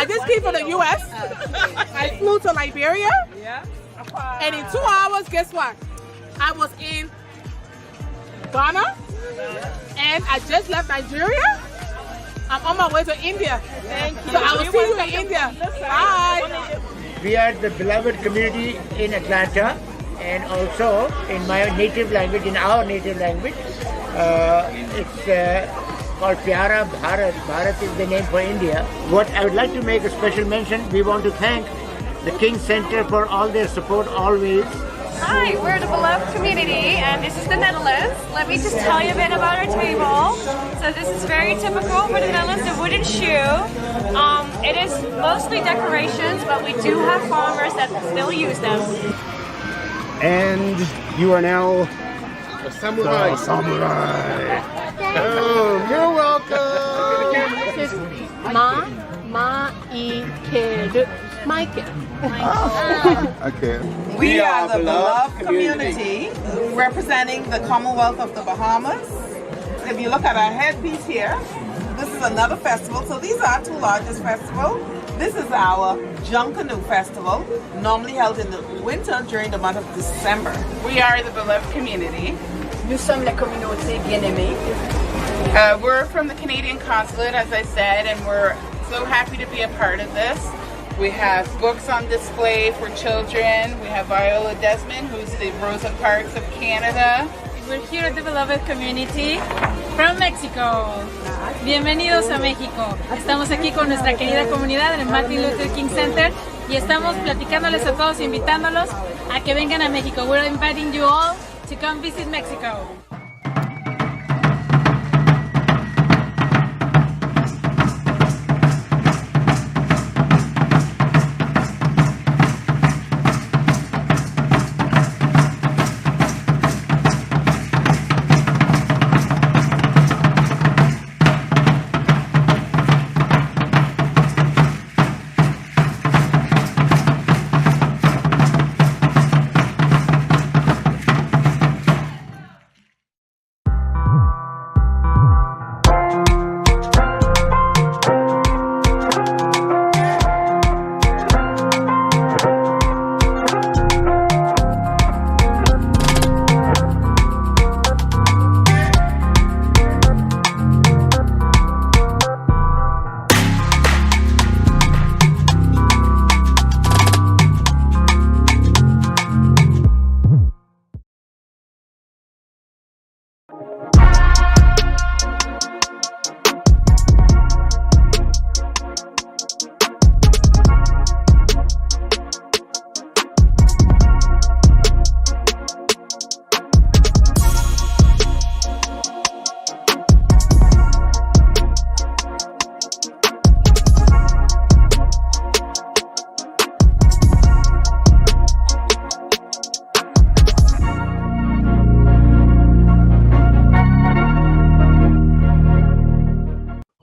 I just came from the U.S. I flew to Liberia. Yeah. And in 2 hours, guess what? I was in Ghana. And I just left Nigeria. I'm on my way to India. Thank you. So I will see you in India. Bye. We are the beloved community in Atlanta and also in my native language, in our native language. It's called Pyara Bharat. Bharat is the name for India. What I would like to make a special mention, we want to thank the King Center for all their support always. Hi, we're the beloved community and this is the Netherlands. Let me just tell you a bit about our table. So this is very typical for the Netherlands, the wooden shoe. It is mostly decorations, but we do have farmers that still use them. And you are now a samurai. Oh, you're welcome. This is Michael. Okay. We are the beloved community representing the Commonwealth of the Bahamas. If you look at our headpiece here, this is another festival. So these are our two largest festivals. This is our Junkanoo Festival, normally held in the winter during the month of December. We are the beloved community. Nous sommes la communauté bien-aimée. We're from the Canadian Consulate, as I said, and we're so happy to be a part of this. We have books on display for children. We have Viola Desmond, who's the Rosa Parks of Canada. We're here at the beloved community from Mexico. Bienvenidos a México. Estamos aquí con nuestra querida comunidad en el Martin Luther King Center y estamos platicándoles a todos, invitándolos a que vengan a México. We're inviting you all to come visit Mexico.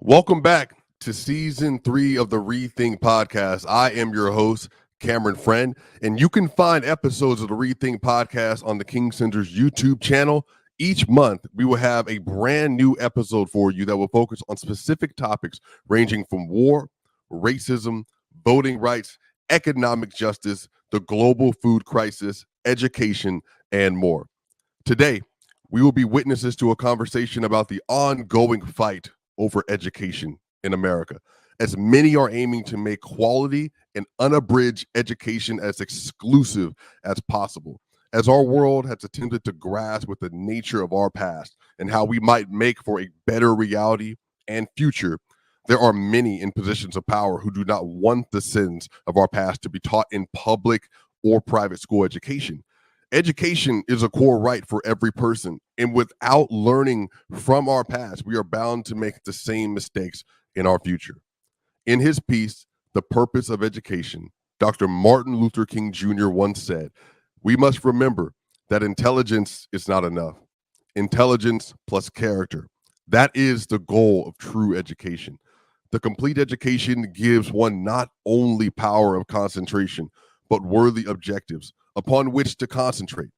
Welcome back to season 3 of the ReThink Podcast. I am your host, Cameron Friend, and you can find episodes of the ReThink Podcast on the King Center's YouTube channel. Each month, we will have a brand new episode for you that will focus on specific topics ranging from war, racism, voting rights, economic justice, the global food crisis, education, and more. Today, we will be witnesses to a conversation about the ongoing fight over education in America, as many are aiming to make quality and unabridged education as exclusive as possible. As our world has attempted to grasp with the nature of our past and how we might make for a better reality and future, there are many in positions of power who do not want the sins of our past to be taught in public or private school education. Education is a core right for every person, and without learning from our past, we are bound to make the same mistakes in our future. In his piece, The Purpose of Education, Dr. Martin Luther King Jr. once said, "We must remember that intelligence is not enough. Intelligence plus character. That is the goal of true education. The complete education gives one not only power of concentration, but worthy objectives upon which to concentrate.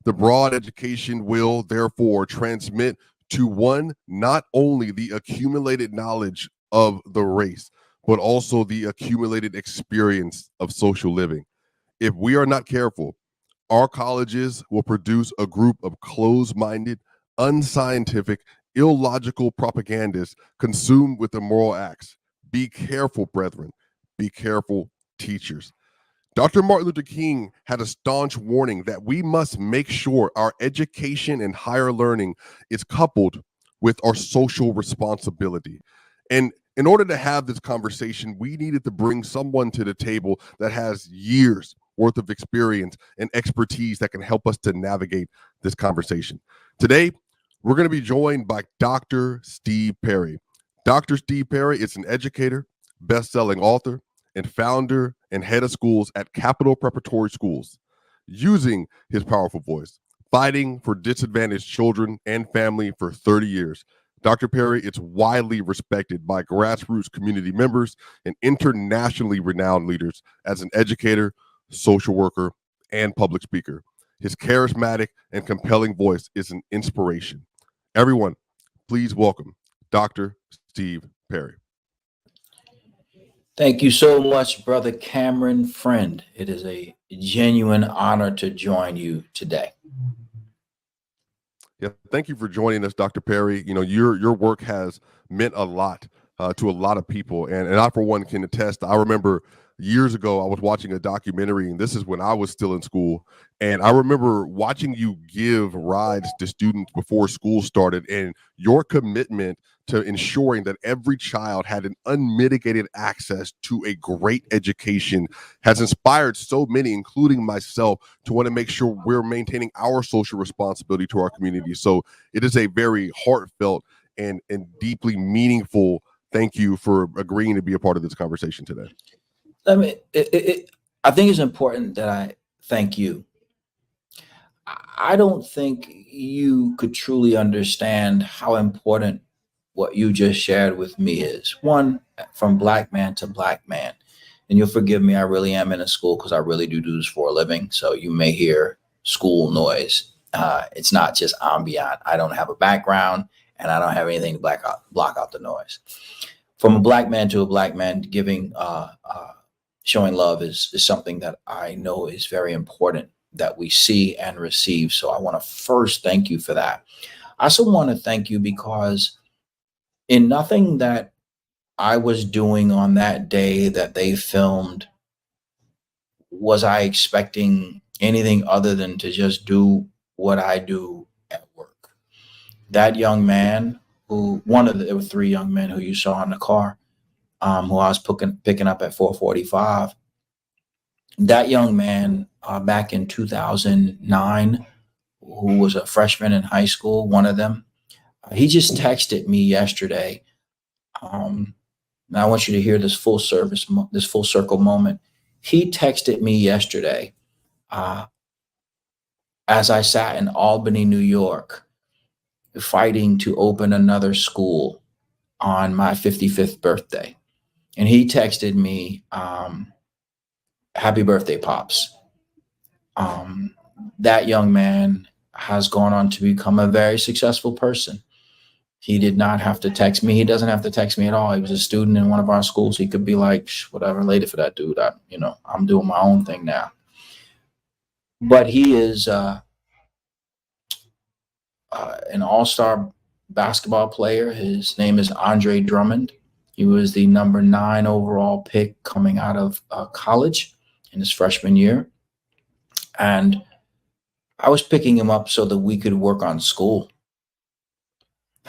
The broad education will, therefore, transmit to one not only the accumulated knowledge of the race, but also the accumulated experience of social living. If we are not careful, our colleges will produce a group of closed-minded, unscientific, illogical propagandists consumed with immoral acts. Be careful, brethren. Be careful, teachers. Dr. Martin Luther King had a staunch warning that we must make sure our education and higher learning is coupled with our social responsibility. And in order to have this conversation, we needed to bring someone to the table that has years worth of experience and expertise that can help us to navigate this conversation. Today, we're going to be joined by Dr. Steve Perry. Dr. Steve Perry is an educator, best-selling author, and founder and head of schools at Capital Preparatory Schools. Using his powerful voice, fighting for disadvantaged children and family for 30 years, Dr. Perry is widely respected by grassroots community members and internationally renowned leaders as an educator, social worker, and public speaker. His charismatic and compelling voice is an inspiration. Everyone, please welcome Dr. Steve Perry. Thank you so much, Brother Cameron Friend. It is a genuine honor to join you today. Yeah, thank you for joining us, Dr. Perry. You know, your work has meant a lot to a lot of people, and I, for one, can attest. I remember years ago, I was watching a documentary, and this is when I was still in school, and I remember watching you give rides to students before school started, and your commitment to ensuring that every child had an unmitigated access to a great education has inspired so many, including myself, to want to make sure we're maintaining our social responsibility to our community. So it is a very heartfelt and deeply meaningful thank you for agreeing to be a part of this conversation today. I mean, I think it's important that I thank you. I don't think you could truly understand how important what you just shared with me is. One, from black man to black man. And you'll forgive me, I really am in a school because I really do this for a living. So you may hear school noise. It's not just ambient. I don't have a background and I don't have anything to block out the noise. From a black man to a black man, giving, showing love is something that I know is very important that we see and receive. So I want to first thank you for that. I also want to thank you because in nothing that I was doing on that day that they filmed was I expecting anything other than to just do what I do at work. That young man there were three young men who you saw in the car, who I was picking up at 4:45. That young man back in 2009, who was a freshman in high school, one of them, he just texted me yesterday. And I want you to hear this full circle moment. He texted me yesterday as I sat in Albany, New York, fighting to open another school on my 55th birthday. And he texted me, happy birthday, Pops. That young man has gone on to become a very successful person. He did not have to text me. He doesn't have to text me at all. He was a student in one of our schools. He could be like, whatever, later for that dude. I'm doing my own thing now. But he is an all-star basketball player. His name is Andre Drummond. He was the number 9 overall pick coming out of college in his freshman year. And I was picking him up so that we could work on school.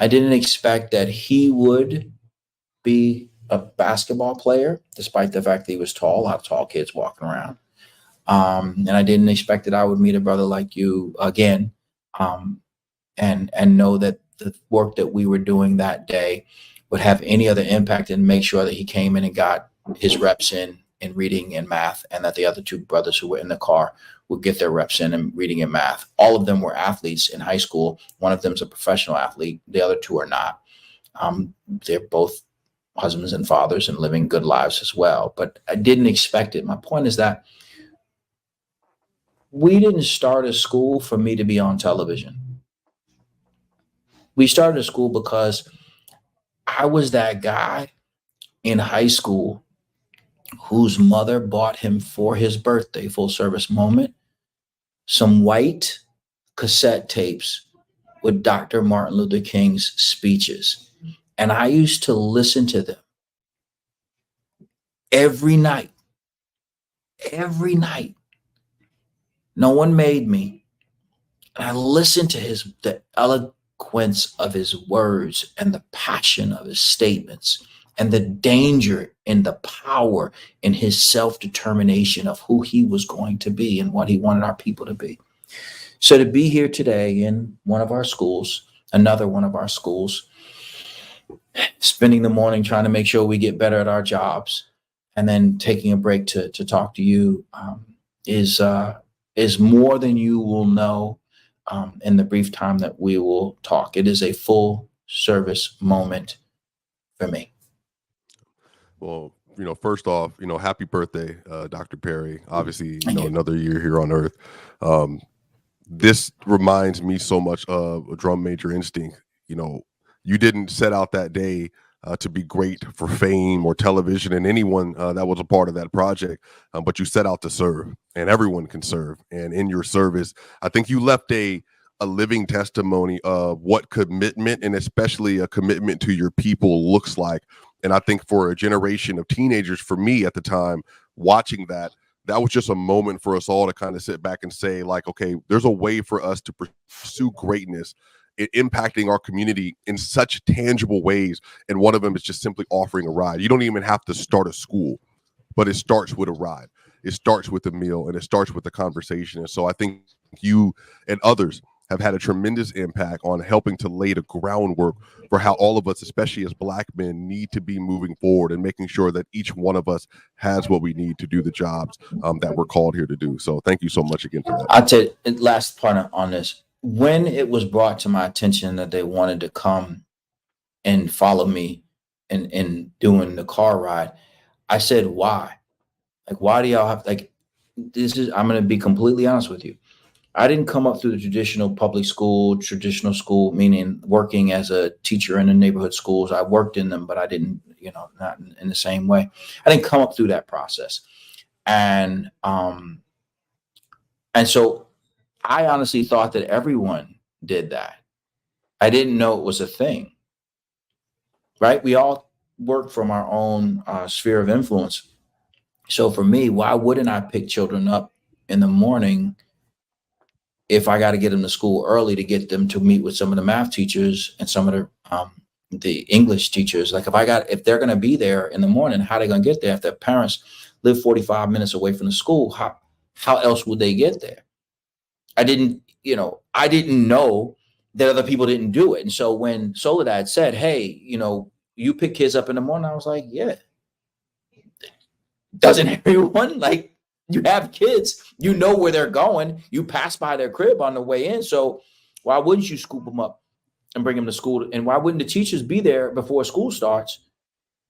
I didn't expect that he would be a basketball player, despite the fact that he was tall, a lot of tall kids walking around. And I didn't expect that I would meet a brother like you again, and know that the work that we were doing that day would have any other impact and make sure that he came in and got his reps in reading and math, and that the other two brothers who were in the car would get their reps in reading and math. All of them were athletes in high school. One of them is a professional athlete. The other two are not. They're both husbands and fathers and living good lives as well. But I didn't expect it. My point is that we didn't start a school for me to be on television. We started a school because I was that guy in high school whose mother bought him for his birthday, full service moment, some white cassette tapes with Dr. Martin Luther King's speeches. And I used to listen to them every night. Every night. No one made me. And I listened to the eloquence of his words and the passion of his statements and the danger and the power in his self-determination of who he was going to be and what he wanted our people to be. So to be here today in one of our schools, another one of our schools, spending the morning trying to make sure we get better at our jobs, and then taking a break to talk to you is more than you will know in the brief time that we will talk. It is a full service moment for me. Well, first off, happy birthday, Dr. Perry. Obviously, another year here on Earth. This reminds me so much of a drum major instinct. You didn't set out that day to be great for fame or television and anyone that was a part of that project, but you set out to serve, and everyone can serve. And in your service, I think you left a living testimony of what commitment, and especially a commitment to your people, looks like. And I think for a generation of teenagers, for me at the time, watching that was just a moment for us all to kind of sit back and say, like, okay, there's a way for us to pursue greatness, impacting our community in such tangible ways. And one of them is just simply offering a ride. You don't even have to start a school, but it starts with a ride. It starts with a meal, and it starts with a conversation. And so I think you and others have had a tremendous impact on helping to lay the groundwork for how all of us, especially as Black men, need to be moving forward and making sure that each one of us has what we need to do the jobs that we're called here to do. So thank you so much again for that. I'll tell you, last part on this. When it was brought to my attention that they wanted to come and follow me in doing the car ride, I said, why? Like, why do y'all have, like, I'm going to be completely honest with you. I didn't come up through the traditional school, meaning working as a teacher in the neighborhood schools. I worked in them, but I didn't, not in the same way. I didn't come up through that process. And so I honestly thought that everyone did that. I didn't know it was a thing, right? We all work from our own sphere of influence. So for me, why wouldn't I pick children up in the morning if I got to get them to school early to get them to meet with some of the math teachers and some of the English teachers? Like, if they're going to be there in the morning, how are they going to get there? If their parents live 45 minutes away from the school, how else would they get there? I didn't know that other people didn't do it. And so when Soledad said, hey, you pick kids up in the morning, I was like, yeah. Doesn't everyone? Like, you have kids, you know where they're going. You pass by their crib on the way in. So why wouldn't you scoop them up and bring them to school? And why wouldn't the teachers be there before school starts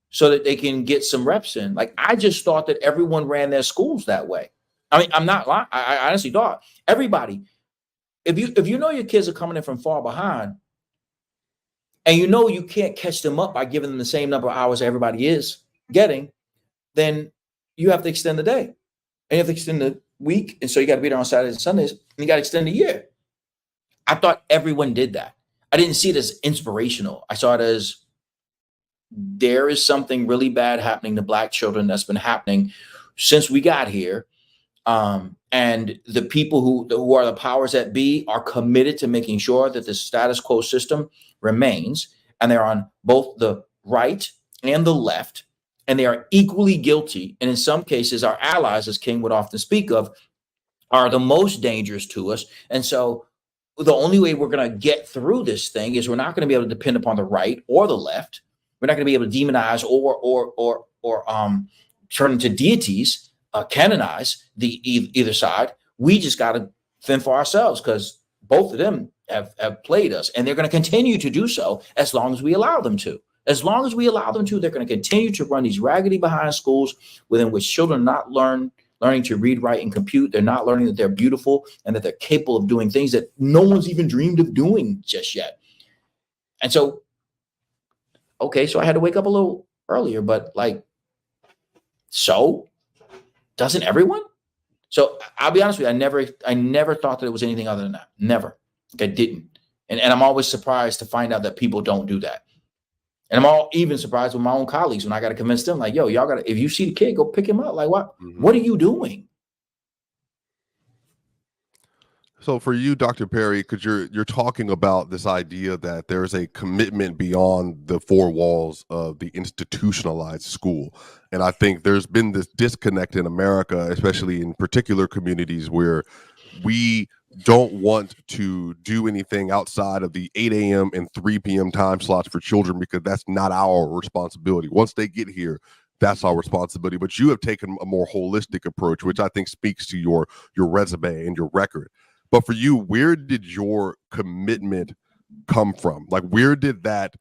so that they can get some reps in? Like, I just thought that everyone ran their schools that way. I mean, I'm not lying. I honestly thought everybody, if you know your kids are coming in from far behind, and you can't catch them up by giving them the same number of hours everybody is getting, then you have to extend the day. And you have to extend the week. And so you got to be there on Saturdays and Sundays. And you got to extend the year. I thought everyone did that. I didn't see it as inspirational. I saw it as there is something really bad happening to Black children that's been happening since we got here. And the people who are the powers that be are committed to making sure that the status quo system remains. And they're on both the right and the left. And they are equally guilty. And in some cases, our allies, as King would often speak of, are the most dangerous to us. And so the only way we're going to get through this thing is we're not going to be able to depend upon the right or the left. We're not going to be able to demonize or turn into deities, canonize either side. We just got to fend for ourselves, because both of them have played us, and they're going to continue to do so as long as we allow them to. As long as we allow them to, they're going to continue to run these raggedy behind schools within which children are not learning to read, write, and compute. They're not learning that they're beautiful and that they're capable of doing things that no one's even dreamed of doing just yet. And so, okay, so I had to wake up a little earlier, but like, so doesn't everyone? So I'll be honest with you, I never thought that it was anything other than that. Never. I didn't. And I'm always surprised to find out that people don't do that. And I'm even surprised with my own colleagues when I got to convince them, like, yo, y'all got to, if you see the kid, go pick him up. Like, what? Mm-hmm. What are you doing? So for you, Dr. Perry, because you're talking about this idea that there's a commitment beyond the four walls of the institutionalized school. And I think there's been this disconnect in America, especially in particular communities where we don't want to do anything outside of the 8 a.m. and 3 p.m. time slots for children because that's not our responsibility. Once they get here, that's our responsibility. But you have taken a more holistic approach, which I think speaks to your resume and your record. But for you, where did your commitment come from? Like, where did that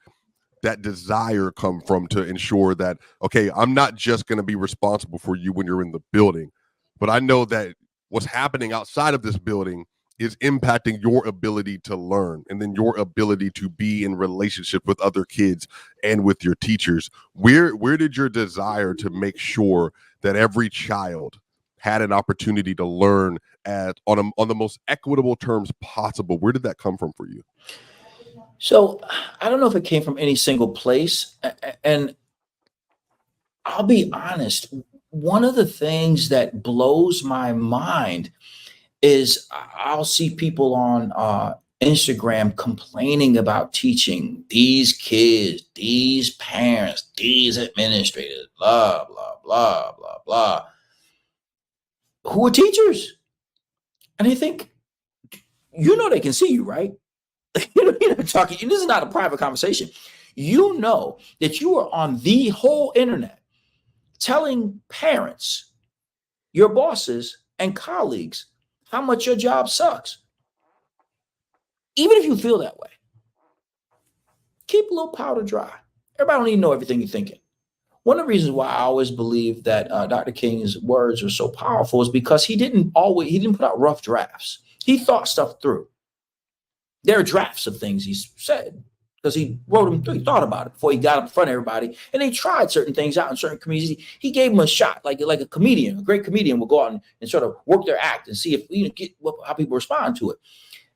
desire come from to ensure that, okay, I'm not just going to be responsible for you when you're in the building, but I know that what's happening outside of this building is impacting your ability to learn and then your ability to be in relationship with other kids and with your teachers. Where did your desire to make sure that every child had an opportunity to learn on the most equitable terms possible? Where did that come from for you? So I don't know if it came from any single place. And I'll be honest, one of the things that blows my mind is I'll see people on Instagram complaining about teaching, these kids, these parents, these administrators, blah, blah, blah, blah, blah, who are teachers. And they think, they can see you, right? You're talking. This is not a private conversation. You know that you are on the whole internet telling parents, your bosses and colleagues how much your job sucks. Even if you feel that way, keep a little powder dry. Everybody don't need to know everything you're thinking. One of the reasons why I always believe that Dr. King's words are so powerful is because he didn't put out rough drafts. He thought stuff through. There are drafts of things he said because he wrote them through. He thought about it before he got up in front of everybody. And they tried certain things out in certain communities. He gave them a shot, like a comedian. A great comedian will go out and sort of work their act and see if how people respond to it.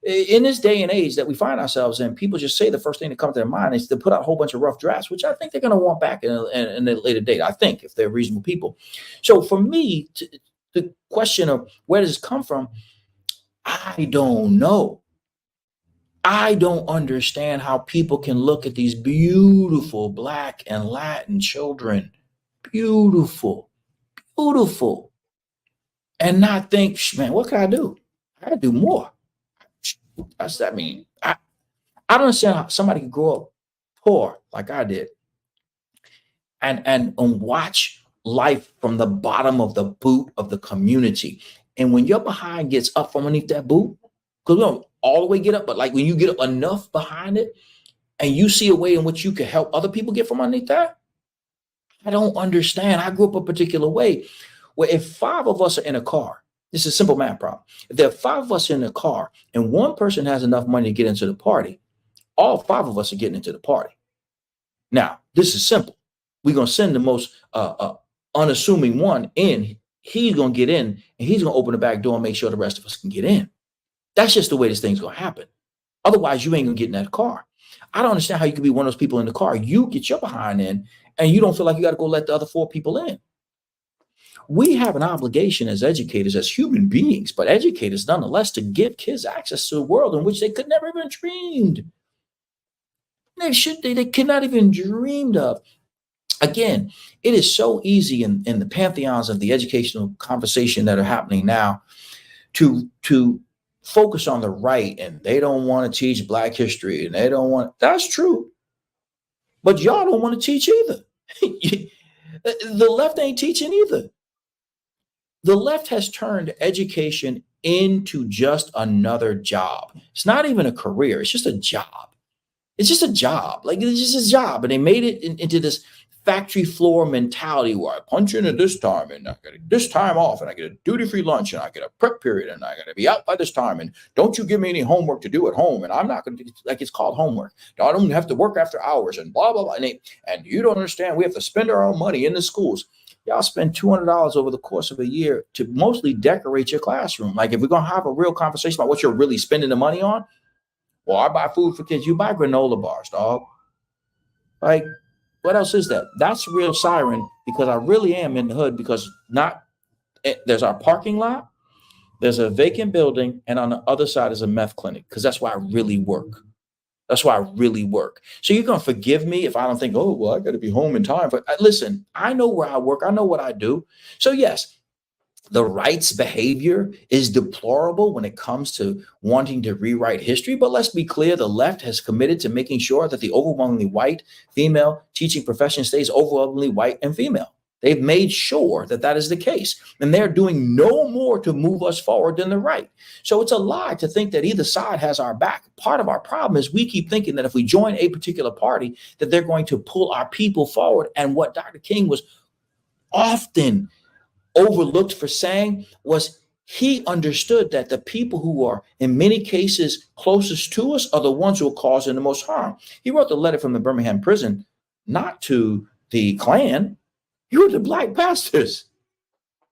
In this day and age that we find ourselves in, people just say the first thing that comes to their mind is to put out a whole bunch of rough drafts, which I think they're going to want back in a later date, I think, if they're reasonable people. So for me, the question of where does this come from, I don't know. I don't understand how people can look at these beautiful Black and Latin children, beautiful, and not think, man, what can I do? I got to do more. I don't understand how somebody could grow up poor like I did and watch life from the bottom of the boot of the community. And when your behind gets up from underneath that boot, because we don't all the way get up, but like when you get up enough behind it and you see a way in which you can help other people get from underneath that, I don't understand. I grew up a particular way where if 5 of us are in a car, this is a simple math problem. If there are 5 of us in a car and one person has enough money to get into the party, all 5 of us are getting into the party. Now, this is simple. We're going to send the most unassuming one in. He's going to get in and he's going to open the back door and make sure the rest of us can get in. That's just the way this thing's going to happen. Otherwise, you ain't going to get in that car. I don't understand how you could be one of those people in the car. You get your behind in and you don't feel like you got to go let the other 4 people in. We have an obligation as educators, as human beings, but educators nonetheless, to give kids access to a world in which they could never even dreamed. They could not even dreamed of. Again, it is so easy in the pantheons of the educational conversation that are happening now to focus on the right, and they don't want to teach Black history, and they don't want. That's true, but y'all don't want to teach either. The left ain't teaching either. The left has turned education into just another job. It's not even a career. It's just a job. It's just a job. Like, it's just a job. And they made it into this factory floor mentality where I punch in at this time and I get this time off and I get a duty-free lunch and I get a prep period and I got to be out by this time and don't you give me any homework to do at home and I'm not going to, like it's called homework. I don't have to work after hours and blah, blah, blah. And you don't understand, we have to spend our own money in the schools. Y'all spend $200 over the course of a year to mostly decorate your classroom. Like if we're going to have a real conversation about what you're really spending the money on, well, I buy food for kids. You buy granola bars, dog. Like, what else is that? That's real siren because I really am in the hood because there's our parking lot, there's a vacant building, and on the other side is a meth clinic because that's why I really work. That's why I really work. So you're going to forgive me if I don't think, oh, well, I got to be home in time. But listen, I know where I work. I know what I do. So yes, the right's behavior is deplorable when it comes to wanting to rewrite history. But let's be clear, the left has committed to making sure that the overwhelmingly white female teaching profession stays overwhelmingly white and female. They've made sure that that is the case. And they're doing no more to move us forward than the right. So it's a lie to think that either side has our back. Part of our problem is we keep thinking that if we join a particular party, that they're going to pull our people forward. And what Dr. King was often overlooked for saying was he understood that the people who are in many cases closest to us are the ones who are causing the most harm. He wrote the letter from the Birmingham prison, not to the Klan. He wrote to black pastors.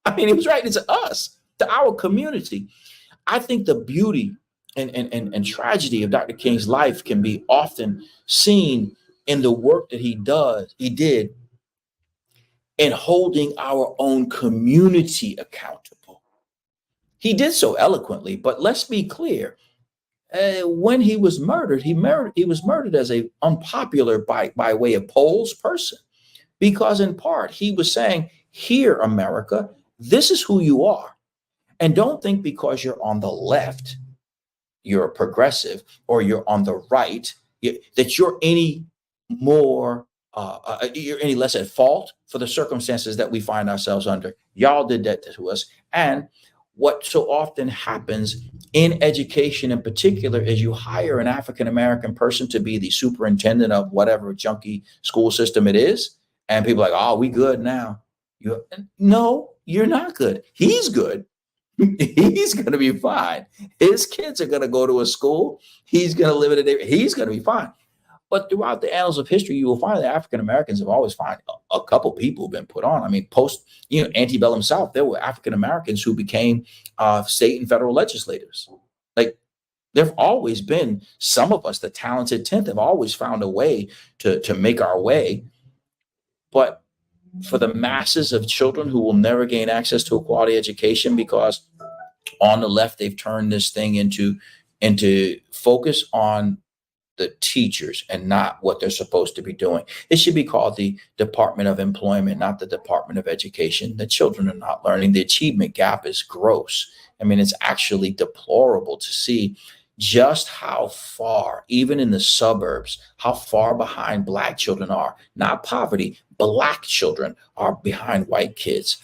I mean, he was writing to us, to our community. I think the beauty and tragedy of Dr. King's life can be often seen in the work that he did in holding our own community accountable. He did so eloquently, but let's be clear. When he was murdered, he was murdered as a unpopular by way of polls person, because in part he was saying, here, America, this is who you are. And don't think because you're on the left, you're a progressive, or you're on the right, that you're any more you're any less at fault for the circumstances that we find ourselves under. Y'all did that to us. And what so often happens in education in particular is you hire an African-American person to be the superintendent of whatever junky school system it is. And people are like, oh, we good now. No, you're not good. He's good. He's going to be fine. His kids are going to go to a school. He's going to live in a neighborhood. He's going to be fine. But throughout the annals of history, you will find that African Americans have always found a couple people who've been put on. I mean, post antebellum South, there were African Americans who became state and federal legislators. Like there've always been some of us, the talented 10th, have always found a way to make our way. But for the masses of children who will never gain access to a quality education because on the left they've turned this thing into focus on the teachers and not what they're supposed to be doing. It should be called the Department of Employment, not the Department of Education. The children are not learning. The achievement gap is gross. I mean, it's actually deplorable to see just how far, even in the suburbs, how far behind Black children are. Not poverty, Black children are behind white kids.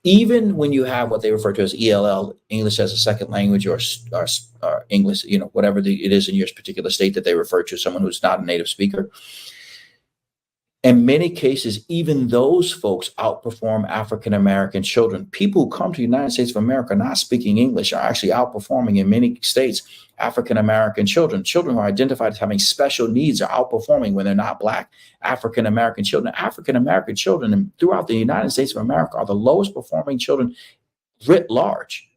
Even when you have what they refer to as ELL, English as a second language, or English, whatever it is in your particular state that they refer to, someone who's not a native speaker. In many cases, even those folks outperform African-American children. People who come to the United States of America not speaking English are actually outperforming in many states African-American children. Children who are identified as having special needs are outperforming when they're not Black African-American children. African-American children throughout the United States of America are the lowest performing children writ large.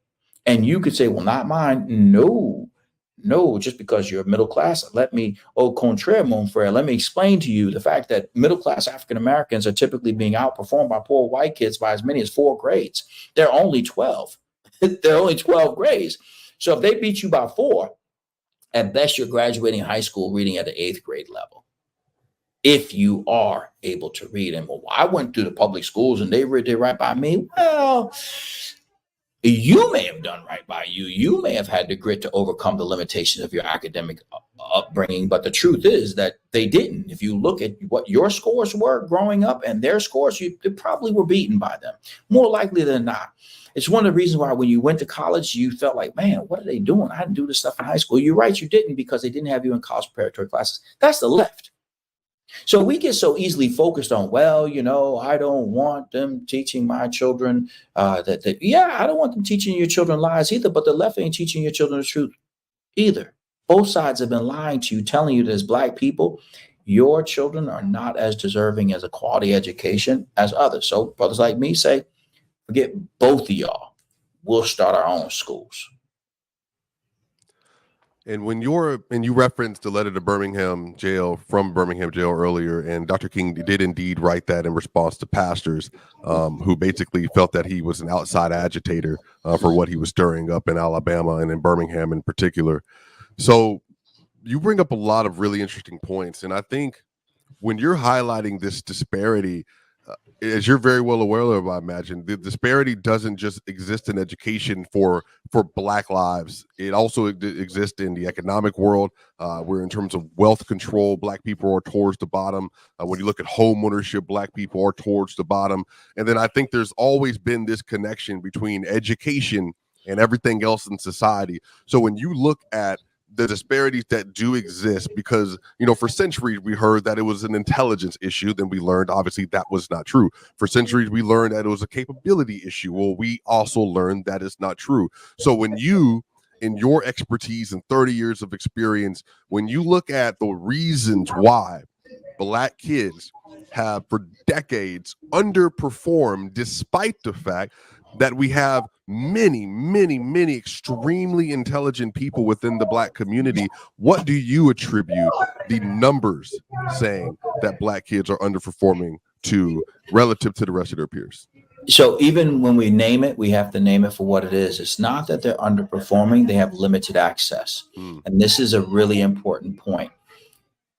And you could say, well, not mine. No, just because you're middle class, au contraire, mon frère, let me explain to you the fact that middle class African Americans are typically being outperformed by poor white kids by as many as 4 grades. They're only 12. They're only 12 grades. So if they beat you by 4, at best you're graduating high school reading at the 8th grade level. If you are able to read. And well, I went to the public schools and they did right by me. Well, you may have done right by you. You may have had the grit to overcome the limitations of your academic upbringing, but the truth is that they didn't. If you look at what your scores were growing up and their scores, you probably were beaten by them, more likely than not. It's one of the reasons why when you went to college, you felt like, man, what are they doing? I didn't do this stuff in high school. You're right, you didn't, because they didn't have you in college preparatory classes. That's the left. So we get so easily focused on, well, I don't want them teaching my children I don't want them teaching your children lies either, but the left ain't teaching your children the truth either. Both sides have been lying to you, telling you that as Black people, your children are not as deserving as a quality education as others. So brothers like me say, forget both of y'all. We'll start our own schools. And when you referenced the letter to Birmingham jail from Birmingham jail earlier, and Dr. King did indeed write that in response to pastors who basically felt that he was an outside agitator for what he was stirring up in Alabama and in Birmingham in particular. So you bring up a lot of really interesting points. And I think when you're highlighting this disparity, as you're very well aware of, I imagine, the disparity doesn't just exist in education for Black lives. It also exists in the economic world, where in terms of wealth control, Black people are towards the bottom. When you look at home ownership, Black people are towards the bottom. And then I think there's always been this connection between education and everything else in society. So when you look at the disparities that do exist, because, for centuries we heard that it was an intelligence issue. Then we learned, obviously, that was not true. For centuries, we learned that it was a capability issue. Well, we also learned that it's not true. So when you, in your expertise and 30 years of experience, when you look at the reasons why Black kids have for decades underperformed, despite the fact that we have many, many, many extremely intelligent people within the Black community, what do you attribute the numbers saying that Black kids are underperforming to relative to the rest of their peers? So even when we name it, we have to name it for what it is. It's not that they're underperforming, they have limited access. And this is a really important point.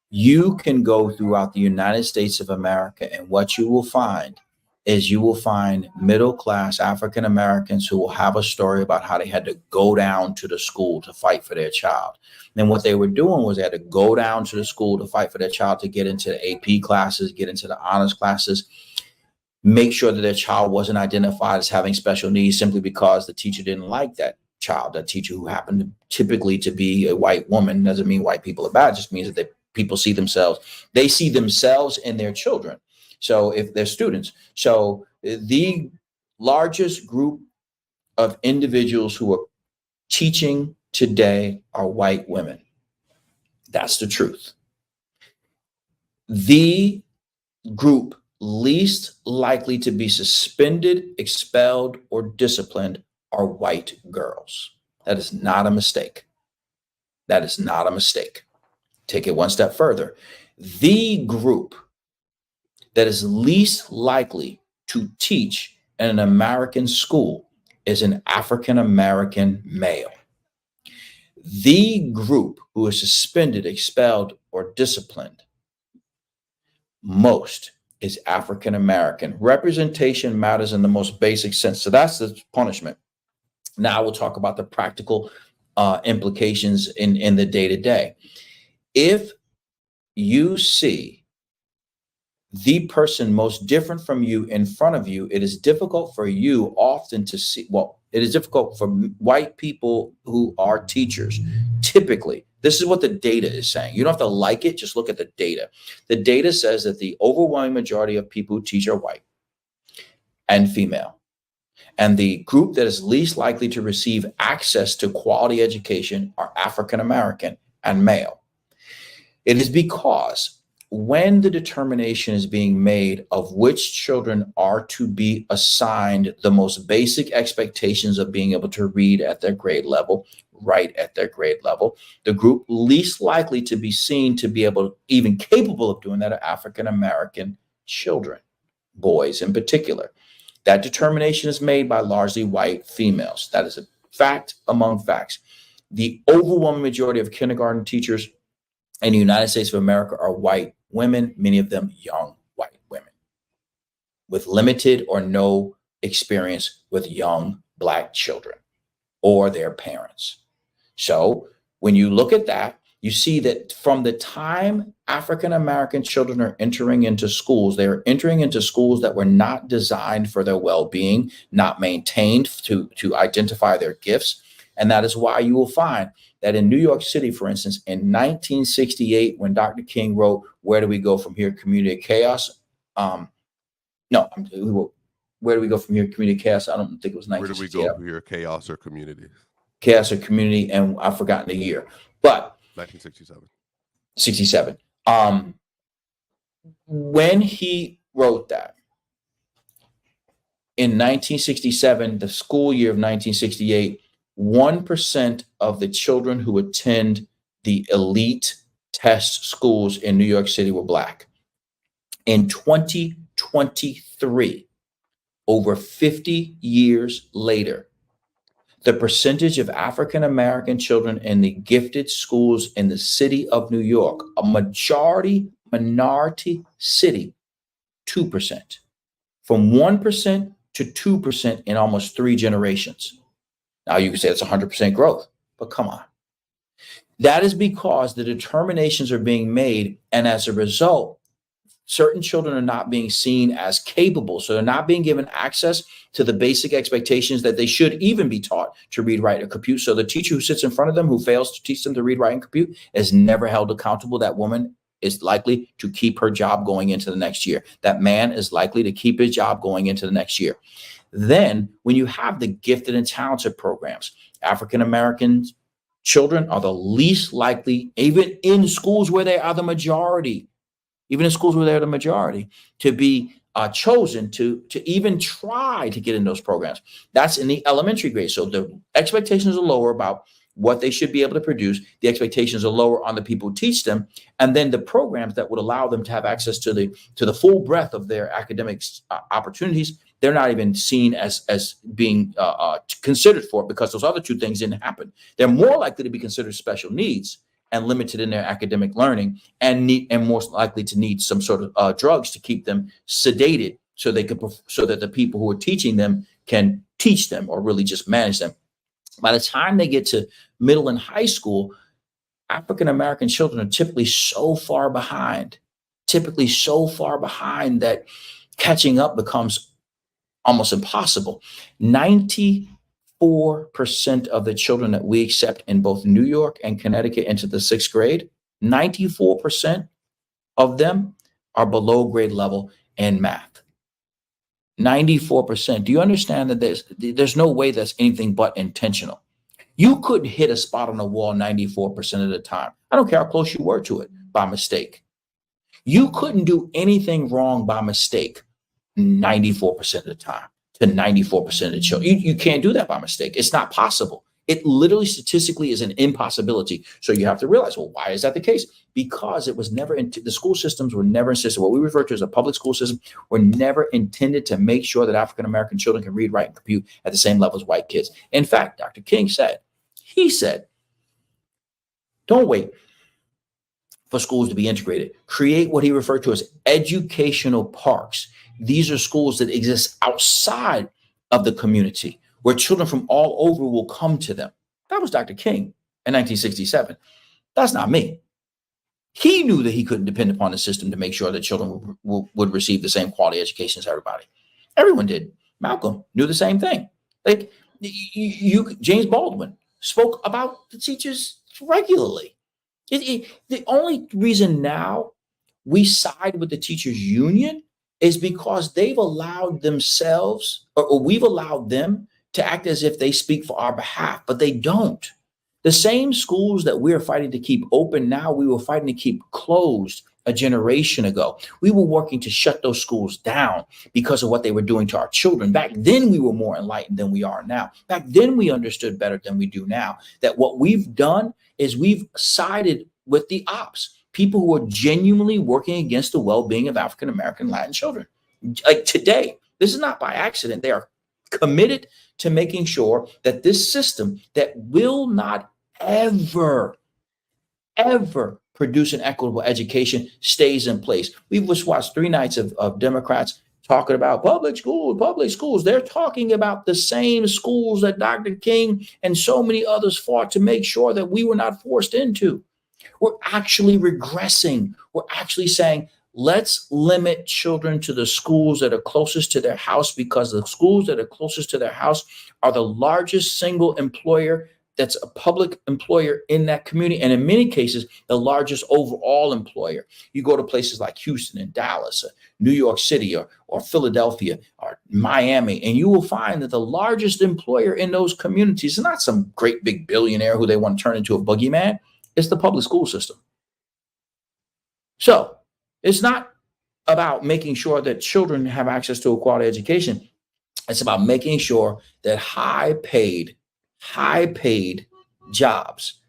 You can go throughout the United States of America, and what you will find is you will find middle-class African Americans who will have a story about how they had to go down to the school to fight for their child. And what they were doing was they had to go down to the school to fight for their child, to get into the AP classes, get into the honors classes, make sure that their child wasn't identified as having special needs simply because the teacher didn't like that child. That teacher, who happened to typically to be a white woman, doesn't mean white people are bad. It just means that people see themselves in their children. So if they're students, so the largest group of individuals who are teaching today are white women. That's the truth. The group least likely to be suspended, expelled, or disciplined are white girls. That is not a mistake. That is not a mistake. Take it one step further. The group that is least likely to teach in an American school is an African American male. The group who is suspended, expelled, or disciplined most is African American. Representation matters in the most basic sense. So that's the punishment. Now we'll talk about the practical implications in the day-to-day. If you see the person most different from you in front of you, it is difficult for you often to see, it is difficult for white people who are teachers. Typically, this is what the data is saying. You don't have to like it, just look at the data. The data says that the overwhelming majority of people who teach are white and female. And the group that is least likely to receive access to quality education are African American and male. It is because when the determination is being made of which children are to be assigned the most basic expectations of being able to read at their grade level, write at their grade level, the group least likely to be seen to be able, even capable of doing that, are African American children, boys in particular. That determination is made by largely white females. That is a fact among facts. The overwhelming majority of kindergarten teachers in the United States of America are white women, many of them young white women with limited or no experience with young Black children or their parents. So when you look at that, you see that from the time African American children are entering into schools, they are entering into schools that were not designed for their well-being, not maintained to identify their gifts. And that is why you will find that in New York City, for instance, in 1968, when Dr. King wrote, "Where do we go from here? Community chaos?" Where do we go from here? Community chaos. I don't think it was 1968. Where do we go from here? Chaos or community? Chaos or community, and I've forgotten the year, but 1967. 67. When he wrote that in 1967, the school year of 1968, 1% of the children who attend the elite test schools in New York City were Black. In 2023, over 50 years later, the percentage of African-American children in the gifted schools in the city of New York, a minority city, 2%. From 1% to 2% in almost 3 generations. Now you can say it's 100% growth, but come on. That is because the determinations are being made, and as a result, certain children are not being seen as capable. So they're not being given access to the basic expectations that they should even be taught to read, write, or compute. So the teacher who sits in front of them, who fails to teach them to read, write, and compute, is never held accountable. That woman is likely to keep her job going into the next year. That man is likely to keep his job going into the next year. Then when you have the gifted and talented programs, African-American children are the least likely, even in schools where they are the majority, to be chosen to even try to get in those programs. That's in the elementary grade. So the expectations are lower about what they should be able to produce. The expectations are lower on the people who teach them. And then the programs that would allow them to have access to the full breadth of their academic opportunities, they're not even seen as being considered for it, because those other two things didn't happen. They're more likely to be considered special needs and limited in their academic learning, and more likely to need some sort of drugs to keep them sedated, so that the people who are teaching them can teach them or really just manage them. By the time they get to middle and high school, African-American children are typically so far behind that catching up becomes almost impossible. 94% of the children that we accept in both New York and Connecticut into the 6th grade, 94% of them are below grade level in math. 94%. Do you understand that there's no way that's anything but intentional? You couldn't hit a spot on the wall 94% of the time. I don't care how close you were to it, by mistake. You couldn't do anything wrong by mistake 94% of the time to 94% of the children. You can't do that by mistake. It's not possible. It literally statistically is an impossibility. So you have to realize, well, why is that the case? Because it was never, the school systems were never insisted, what we refer to as a public school system, were never intended to make sure that African-American children can read, write, and compute at the same level as white kids. In fact, Dr. King said, don't wait for schools to be integrated. Create what he referred to as educational parks. These are schools that exist outside of the community, where children from all over will come to them. That was Dr. King in 1967. That's not me. He knew that he couldn't depend upon the system to make sure that children would receive the same quality education as everybody. Everyone did. Malcolm knew the same thing. Like James Baldwin spoke about the teachers regularly. The only reason now we side with the teachers union is because they've allowed themselves, or we've allowed them to act as if they speak for our behalf, but they don't. The same schools that we're fighting to keep open now, we were fighting to keep closed a generation ago. We were working to shut those schools down because of what they were doing to our children. Back then, we were more enlightened than we are now. Back then, we understood better than we do now. That what we've done is we've sided with the ops, people who are genuinely working against the well-being of African-American Latin children. Like today, this is not by accident. They are committed to making sure that this system that will not ever produce an equitable education stays in place. We've just watched 3 nights of Democrats talking about public schools. They're talking about the same schools that Dr. King and so many others fought to make sure that we were not forced into. We're actually regressing. We're actually saying, let's limit children to the schools that are closest to their house, because the schools that are closest to their house are the largest single employer that's a public employer in that community, and in many cases, the largest overall employer. You go to places like Houston and Dallas, or New York City, or Philadelphia, or Miami, and you will find that the largest employer in those communities is not some great big billionaire who they want to turn into a boogeyman. It's the public school system. So it's not about making sure that children have access to a quality education. It's about making sure that high-paid jobs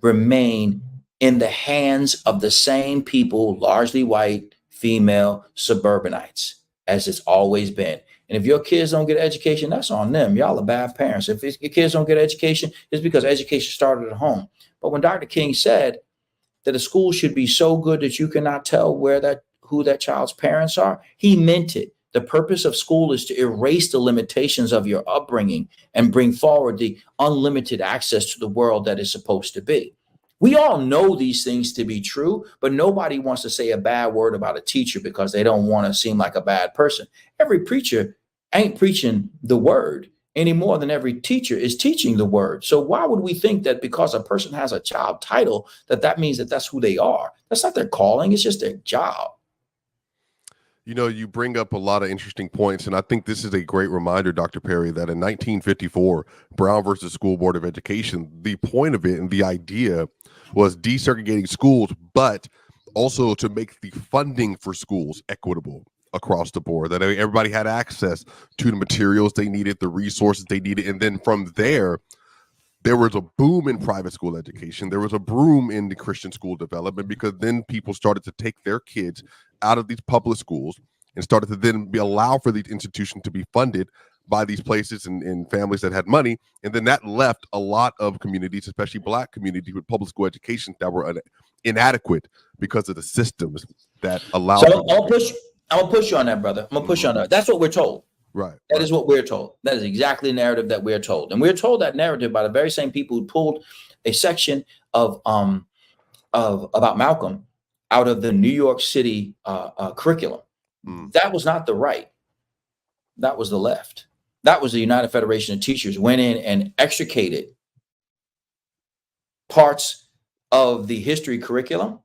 remain in the hands of the same people, largely white, female, suburbanites, as it's always been. And if your kids don't get education, that's on them. Y'all are bad parents. If your kids don't get education, it's because education started at home. But when Dr. King said that a school should be so good that you cannot tell who that child's parents are, he meant it. The purpose of school is to erase the limitations of your upbringing and bring forward the unlimited access to the world that is supposed to be. We all know these things to be true, but nobody wants to say a bad word about a teacher because they don't want to seem like a bad person. Every preacher ain't preaching the word any more than every teacher is teaching the word. So why would we think that because a person has a job title, that means that that's who they are? That's not their calling. It's just their job. You know, you bring up a lot of interesting points, and I think this is a great reminder, Dr. Perry, that in 1954, Brown versus School Board of Education, the point of it and the idea was desegregating schools, but also to make the funding for schools equitable across the board, that everybody had access to the materials they needed, the resources they needed. And then from there was a boom in private school education. There was a boom in the Christian school development, because then people started to take their kids out of these public schools and started to then allow for these institutions to be funded by these places and families that had money. And then that left a lot of communities, especially Black communities, with public school education that were inadequate because of the systems that allowed. So I'll push you on that, brother. I'm gonna push you on that. That's what we're told. Right. That is what we're told. That is exactly the narrative that we're told. And we're told that narrative by the very same people who pulled a section of about Malcolm out of the New York City curriculum. That was not the right. That was the left. That was the United Federation of Teachers went in and extricated parts of the history curriculum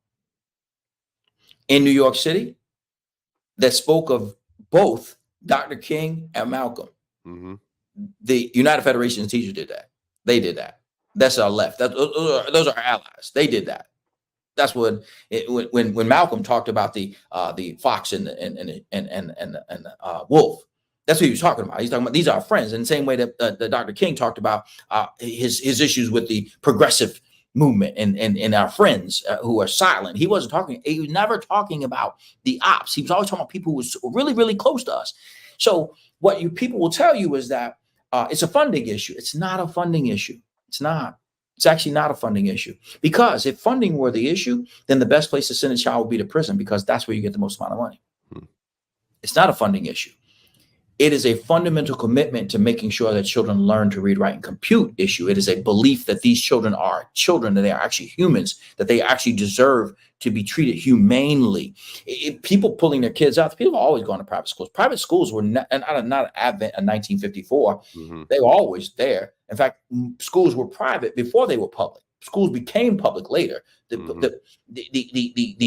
in New York City that spoke of both Dr. King and Malcolm. Mm-hmm. The United Federation of Teachers did that. They did that. That's our left. Those are our allies. They did that. That's when Malcolm talked about the fox and the wolf. That's what he was talking about. He's talking about these are our friends, in the same way that Dr. King talked about his issues with the progressive movement and our friends who are silent. He was never talking about the ops. He was always talking about people who were really, really close to us. So what people will tell you is that it's a funding issue. It's not a funding issue. It's not. It's actually not a funding issue, because if funding were the issue, then the best place to send a child would be to prison, because that's where you get the most amount of money. It's not a funding issue. It is a fundamental commitment to making sure that children learn to read, write, and compute issue. It is a belief that these children are children, that they are actually humans, that they actually deserve to be treated humanely. People pulling their kids out, people have always gone to private schools. Private schools were not an advent in 1954. Mm-hmm. They were always there. In fact, schools were private before they were public. Schools became public later. The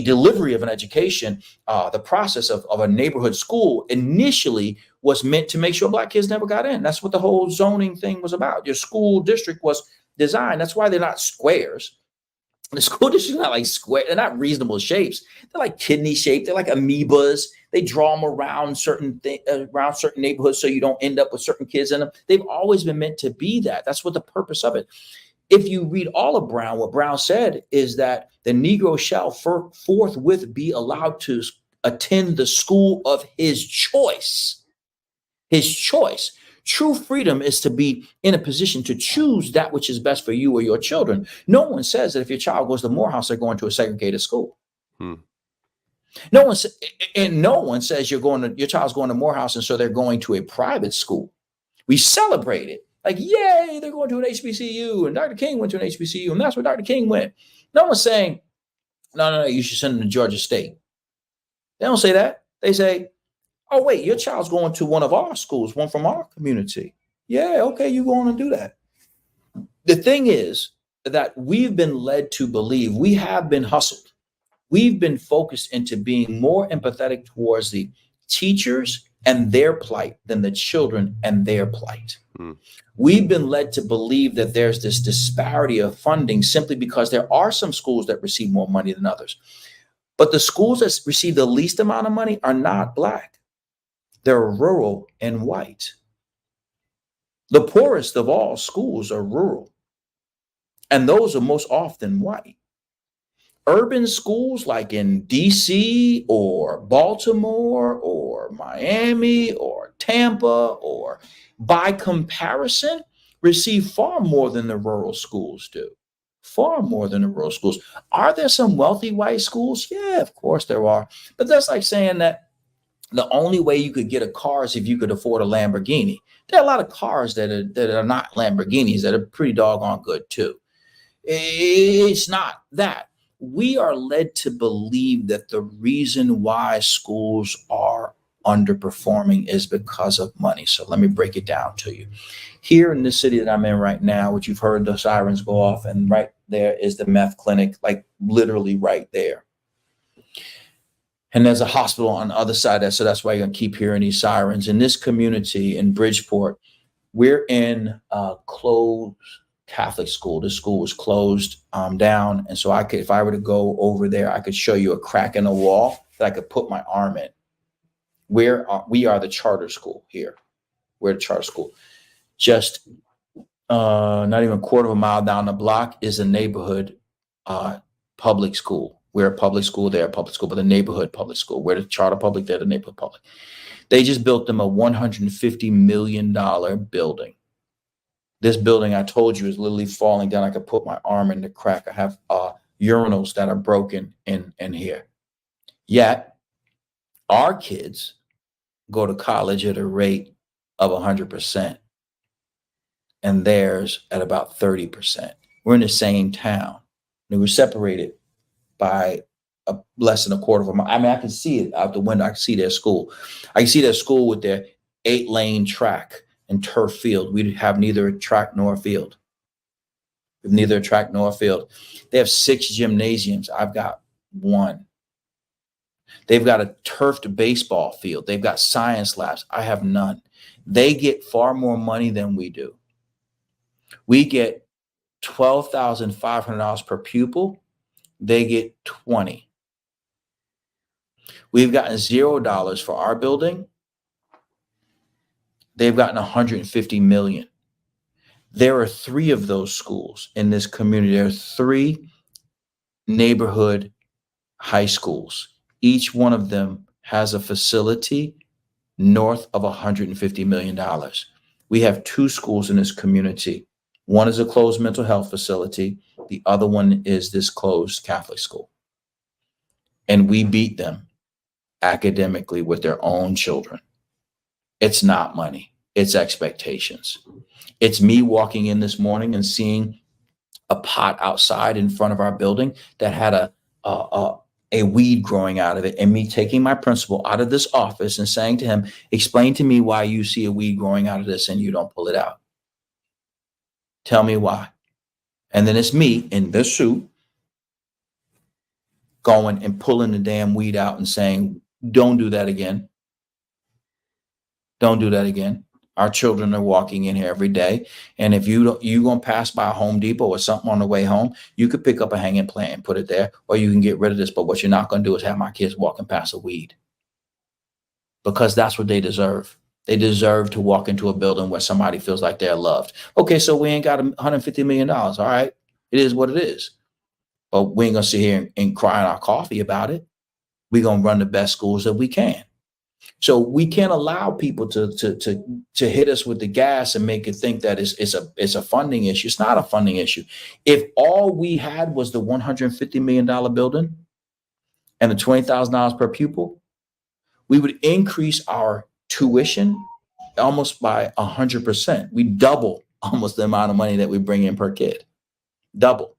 delivery of an education, the process of a neighborhood school initially was meant to make sure Black kids never got in. That's what the whole zoning thing was about. Your school district was designed. That's why they're not squares. The school district is not like square. They're not reasonable shapes. They're like kidney shaped. They're like amoebas. They draw them around certain neighborhoods so you don't end up with certain kids in them. They've always been meant to be that. That's what the purpose of it. If you read all of Brown, what Brown said is that the Negro shall forthwith be allowed to attend the school of his choice. His choice. True freedom is to be in a position to choose that which is best for you or your children. No one says that if your child goes to Morehouse, they're going to a segregated school. No one says your child's going to Morehouse, and so they're going to a private school. We celebrate it. Like, yay, they're going to an HBCU, and Dr. King went to an HBCU, and that's where Dr. King went. No one's saying, no, you should send them to Georgia State. They don't say that. They say, oh, wait, your child's going to one of our schools, one from our community. Yeah, okay, you go on and do that. The thing is that we've been led to believe, we have been hustled. We've been focused into being more empathetic towards the teachers and their plight than the children and their plight. We've been led to believe that there's this disparity of funding simply because there are some schools that receive more money than others. But the schools that receive the least amount of money are not Black. They're rural and white. The poorest of all schools are rural, and those are most often white. Urban schools like in DC or Baltimore or Miami or Tampa, or by comparison, receive far more than the rural schools do. Far more than the rural schools. Are there some wealthy white schools? Yeah, of course there are. But that's like saying that the only way you could get a car is if you could afford a Lamborghini. There are a lot of cars that are not Lamborghinis that are pretty doggone good too. It's not that. We are led to believe that the reason why schools are underperforming is because of money. So let me break it down to you. Here in the city that I'm in right now, which you've heard the sirens go off, and right there is the meth clinic, like literally right there. And there's a hospital on the other side of that. So that's why you're going to keep hearing these sirens. In this community in Bridgeport, we're in a closed Catholic school. The school was closed down. And so I could, if I were to go over there, I could show you a crack in the wall that I could put my arm in. We are the charter school here. We're the charter school. Just not even a quarter of a mile down the block is a neighborhood public school. We're a public school, they're a public school, but the neighborhood public school. We're the charter public, they're the neighborhood public. They just built them a $150 million building. This building, I told you, is literally falling down. I could put my arm in the crack. I have urinals that are broken in here. Yet, our kids go to college at a rate of 100%, and theirs at about 30%. We're in the same town. We were separated by less than a quarter of a mile. I mean, I can see it out the window. I can see their school. I can see their school with their 8-lane track and turf field. We have neither a track nor a field. We have neither a track nor a field. They have 6 gymnasiums. I've got 1. They've got a turfed baseball field. They've got science labs. I have none. They get far more money than we do. We get $12,500 per pupil. They get 20. We've gotten $0 for our building. They've gotten 150 million. There are 3 of those schools in this community. There are 3 neighborhood high schools. Each one of them has a facility north of $150 million. We have 2 schools in this community. One is a closed mental health facility. The other one is this closed Catholic school. And we beat them academically with their own children. It's not money. It's expectations. It's me walking in this morning and seeing a pot outside in front of our building that had a weed growing out of it, and me taking my principal out of this office and saying to him, explain to me why you see a weed growing out of this and you don't pull it out. Tell me why. And then it's me in this suit going and pulling the damn weed out and saying, don't do that again. Don't do that again. Our children are walking in here every day. And if you're going to pass by a Home Depot or something on the way home, you could pick up a hanging plant and put it there, or you can get rid of this. But what you're not going to do is have my kids walking past a weed, because that's what they deserve. They deserve to walk into a building where somebody feels like they're loved. Okay, so we ain't got $150 million. All right, it is what it is. But we ain't going to sit here and cry in our coffee about it. We're going to run the best schools that we can. So we can't allow people to hit us with the gas and make it think that it's a funding issue. It's not a funding issue. If all we had was the $150 million building and the $20,000 per pupil, we would increase our tuition almost by 100%. We double almost the amount of money that we bring in per kid. Double.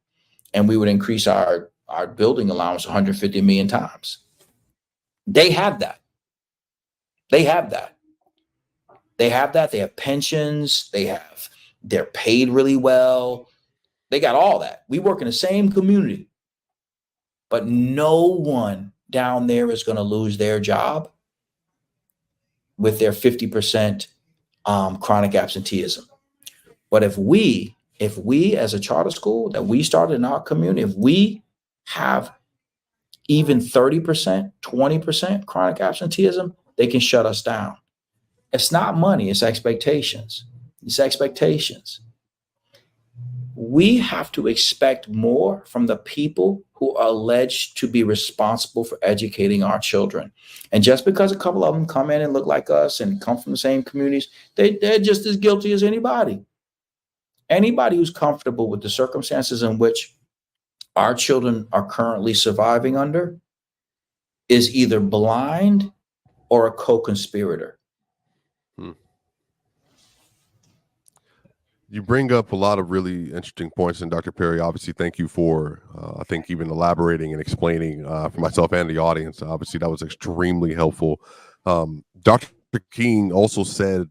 And we would increase our building allowance 150 million times. They have that. They have that. They have that. They have pensions. They're paid really well. They got all that. We work in the same community, but no one down there is going to lose their job with their 50% chronic absenteeism. But if we as a charter school that we started in our community, if we have even 30%, 20% chronic absenteeism, they can shut us down. It's not money, it's expectations. It's expectations. We have to expect more from the people who are alleged to be responsible for educating our children. And just because a couple of them come in and look like us and come from the same communities, they're just as guilty as anybody. Anybody who's comfortable with the circumstances in which our children are currently surviving under is either blind or a co-conspirator. You bring up a lot of really interesting points, and Dr. Perry, obviously, thank you for, I think, even elaborating and explaining for myself and the audience. Obviously, that was extremely helpful. Dr. King also said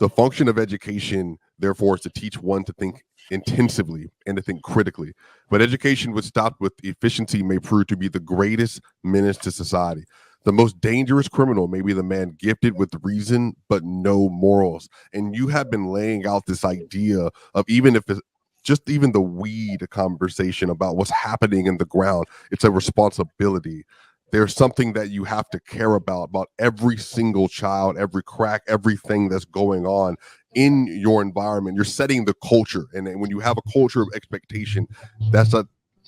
the function of education, therefore, is to teach one to think intensively and to think critically. But education would stop with efficiency may prove to be the greatest menace to society. The most dangerous criminal may be the man gifted with reason, but no morals. And you have been laying out this idea of, even if it's just even the weed conversation about what's happening in the ground, it's a responsibility. There's something that you have to care about every single child, every crack, everything that's going on in your environment. You're setting the culture. And when you have a culture of expectation, that's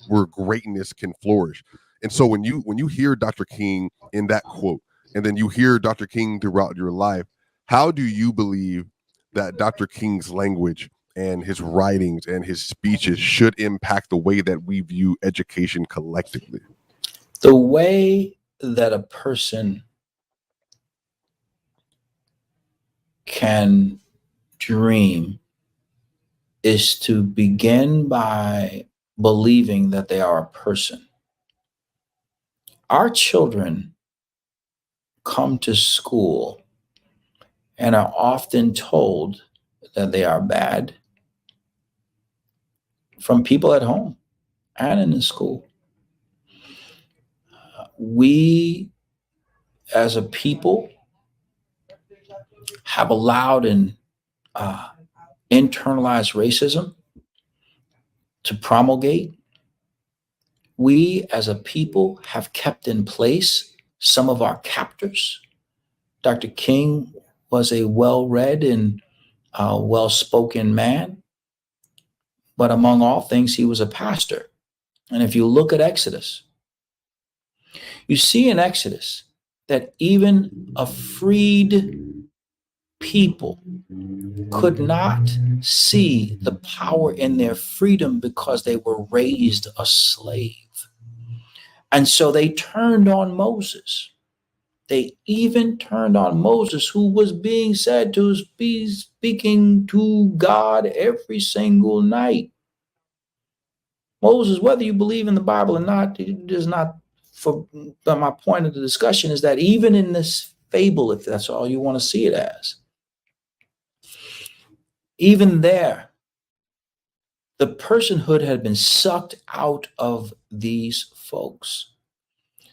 where greatness can flourish. And so when you hear Dr. King in that quote, and then you hear Dr. King throughout your life, how do you believe that Dr. King's language and his writings and his speeches should impact the way that we view education collectively? The way that a person can dream is to begin by believing that they are a person. Our children come to school and are often told that they are bad from people at home and in the school. We, as a people, have allowed an internalized racism to promulgate. We, as a people, have kept in place some of our captors. Dr. King was a well-read and well-spoken man, but among all things, he was a pastor. And if you look at Exodus, you see in Exodus that even a freed people could not see the power in their freedom because they were raised a slave. And so they turned on Moses. They even turned on Moses, who was being said to be speaking to God every single night. Moses, whether you believe in the Bible or not, it does not. But my point of the discussion is that even in this fable, if that's all you want to see it as, even there, the personhood had been sucked out of these folks.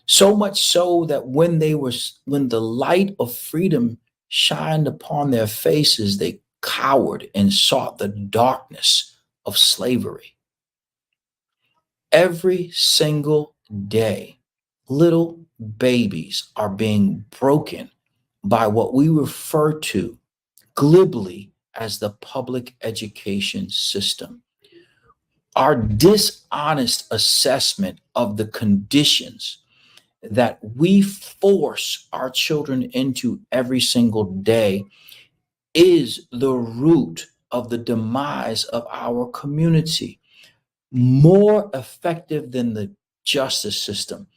So much so that when the light of freedom shined upon their faces, they cowered and sought the darkness of slavery. Every single day, little babies are being broken by what we refer to glibly as the public education system. Our dishonest assessment of the conditions that we force our children into every single day is the root of the demise of our community. More effective than the justice system,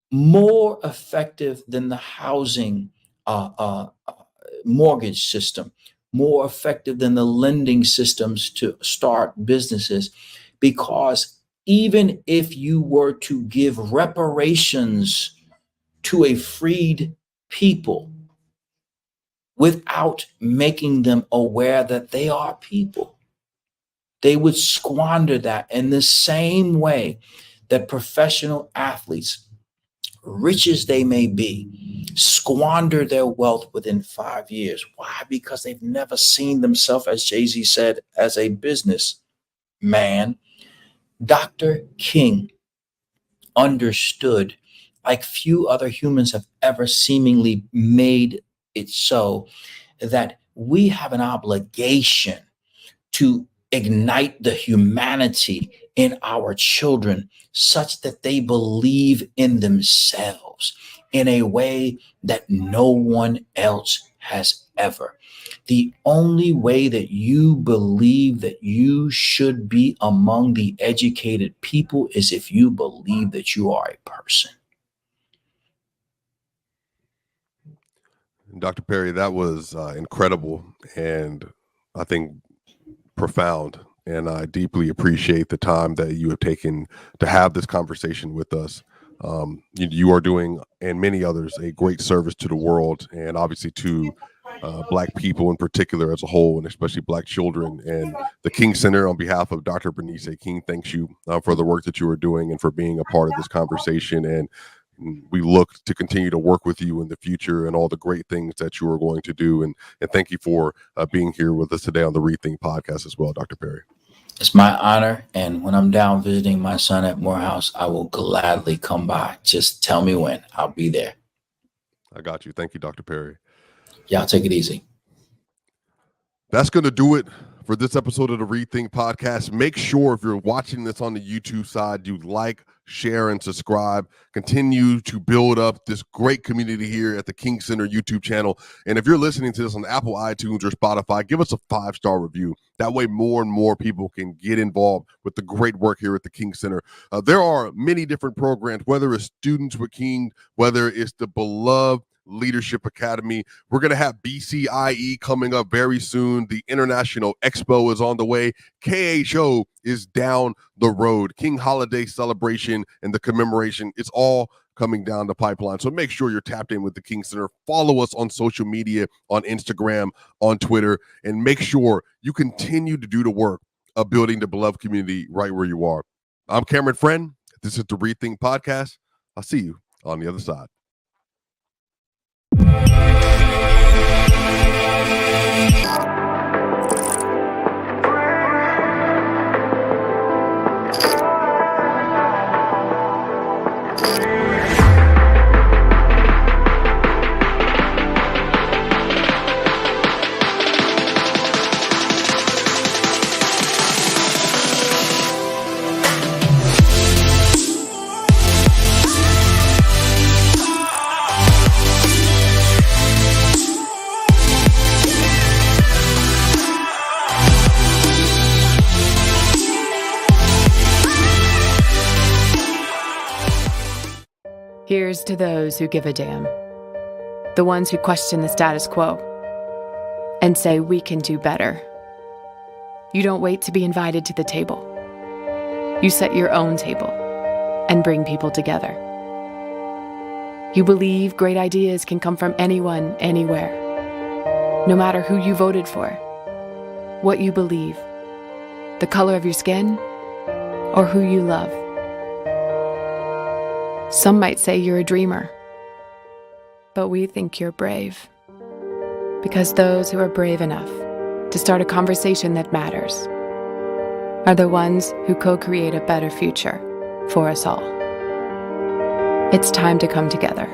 more effective than the housing mortgage system, more effective than the lending systems to start businesses. Because even if you were to give reparations to a freed people without making them aware that they are people, they would squander that in the same way that professional athletes, rich as they may be, squander their wealth within 5 years. Why? Because they've never seen themselves, as Jay-Z said, as a business man. Dr. King understood, like few other humans have ever seemingly made it so, that we have an obligation to ignite the humanity in our children such that they believe in themselves in a way that no one else has ever. The only way that you believe that you should be among the educated people is if you believe that you are a person. Dr. Perry, that was incredible and I think profound. And I deeply appreciate the time that you have taken to have this conversation with us. You are doing, and many others, a great service to the world and obviously to Black people in particular as a whole, and especially Black children. And the King Center, on behalf of Dr. Bernice King, thanks you for the work that you are doing and for being a part of this conversation. And we look to continue to work with you in the future and all the great things that you are going to do. And thank you for being here with us today on the ReThink podcast as well, Dr. Perry. It's my honor. And when I'm down visiting my son at Morehouse, I will gladly come by. Just tell me when. I'll be there. I got you. Thank you, Dr. Perry. Y'all take it easy. That's going to do it for this episode of the ReThink podcast. Make sure if you're watching this on the YouTube side, you like, share, and subscribe. Continue to build up this great community here at the King Center YouTube channel. And if you're listening to this on Apple, iTunes, or Spotify, give us a 5-star review. That way more and more people can get involved with the great work here at the King Center. There are many different programs, whether it's Students with King, whether it's the beloved Leadership Academy. We're going to have BCIE coming up very soon. The International Expo is on the way. KHO is down the road. King Holiday Celebration and the commemoration, it's all coming down the pipeline. So make sure you're tapped in with the King Center. Follow us on social media, on Instagram, on Twitter, and make sure you continue to do the work of building the beloved community right where you are. I'm Cameron Friend. This is the ReThink Podcast. I'll see you on the other side. Here's to those who give a damn. The ones who question the status quo and say we can do better. You don't wait to be invited to the table. You set your own table and bring people together. You believe great ideas can come from anyone, anywhere. No matter who you voted for, what you believe, the color of your skin, or who you love. Some might say you're a dreamer, but we think you're brave. Because those who are brave enough to start a conversation that matters are the ones who co-create a better future for us all. It's time to come together.